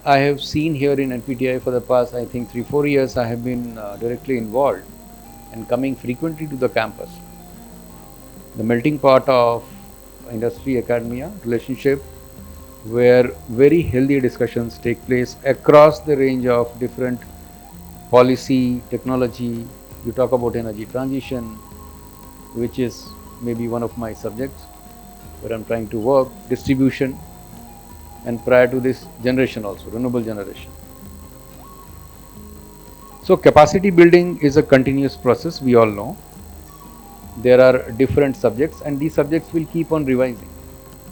I have seen here in NPTI for the past, I think, 3-4 years, I have been directly involved and coming frequently to the campus. The melting pot of industry academia relationship, where very healthy discussions take place across the range of different policy, technology. You talk about energy transition, which is maybe one of my subjects where I'm trying to work, distribution, and prior to this, generation also, renewable generation. So capacity building is a continuous process, we all know. There are different subjects and these subjects will keep on revising.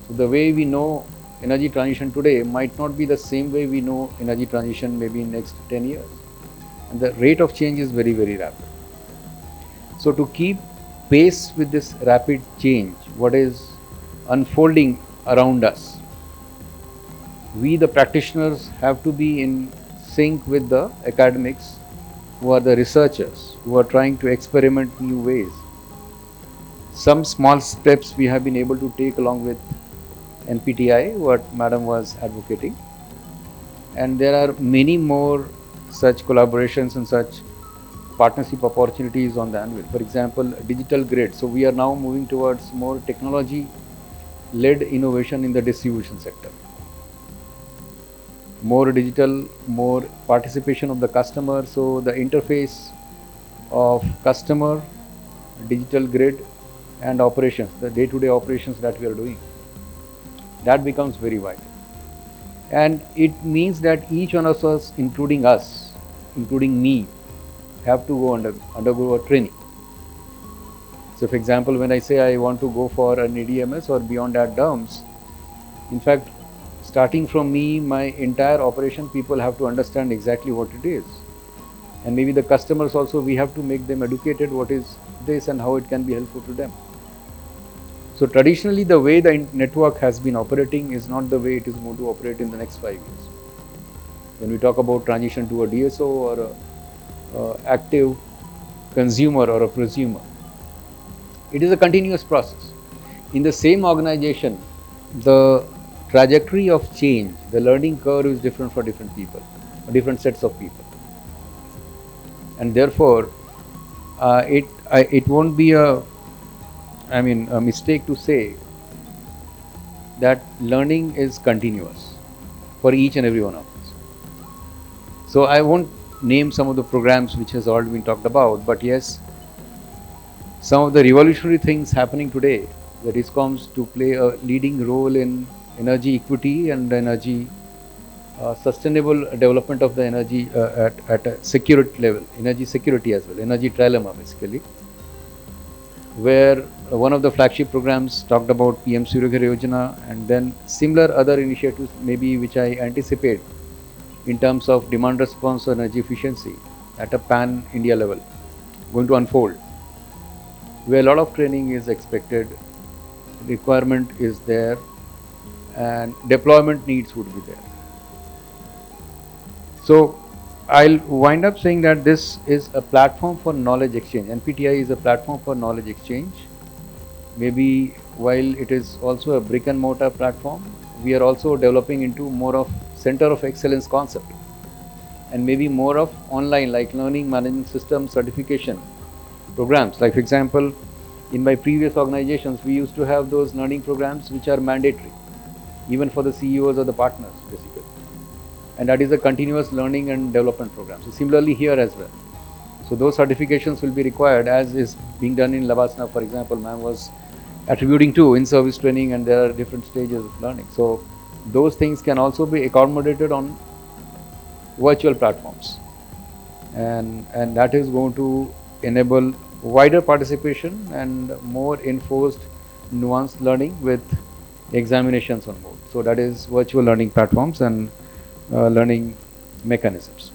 So the way we know energy transition today might not be the same way we know energy transition maybe in next 10 years. And the rate of change is very, very rapid. So to keep pace with this rapid change, what is unfolding around us, we the practitioners have to be in sync with the academics who are the researchers, who are trying to experiment new ways. Some small steps we have been able to take along with NPTI, what Madam was advocating. And there are many more such collaborations and such partnership opportunities on the anvil. For example, digital grid. So we are now moving towards more technology-led innovation in the distribution sector. More digital, more participation of the customer. So the interface of customer, digital grid, and operations, the day-to-day operations that we are doing, that becomes very vital. And it means that each one of us, including me, have to undergo a training. So for example, when I say I want to go for an EDMS or beyond that terms, in fact, starting from me, my entire operation, people have to understand exactly what it is. And maybe the customers also, we have to make them educated what is this and how it can be helpful to them. So traditionally, the way the network has been operating is not the way it is going to operate in the next 5 years. When we talk about transition to a DSO or a active consumer or a prosumer, it is a continuous process. In the same organization, the trajectory of change, the learning curve is different for different people, different sets of people. And therefore, it won't be a mistake to say that learning is continuous for each and every one of us. So I won't name some of the programs which has already been talked about, but yes, some of the revolutionary things happening today, the DISCOMs to play a leading role in energy equity and energy sustainable development of the energy at a security level, energy security as well, energy trilemma basically, where one of the flagship programs talked about PM Surya Ghar Yojana, and then similar other initiatives maybe which I anticipate in terms of demand response or energy efficiency at a pan-India level going to unfold, where a lot of training is expected, requirement is there, and deployment needs would be there. So I'll wind up saying that this is a platform for knowledge exchange. NPTI is a platform for knowledge exchange. Maybe while it is also a brick and mortar platform, we are also developing into more of center of excellence concept, and maybe more of online, like learning management system certification programs. Like for example, in my previous organizations, we used to have those learning programs which are mandatory, even for the CEOs or the partners basically. And that is a continuous learning and development program. So similarly here as well. So those certifications will be required, as is being done in Lavasana, for example. Ma'am was attributing to in-service training, and there are different stages of learning. So those things can also be accommodated on virtual platforms, and that is going to enable wider participation and more enforced nuanced learning with examinations on board. So that is virtual learning platforms and learning mechanisms.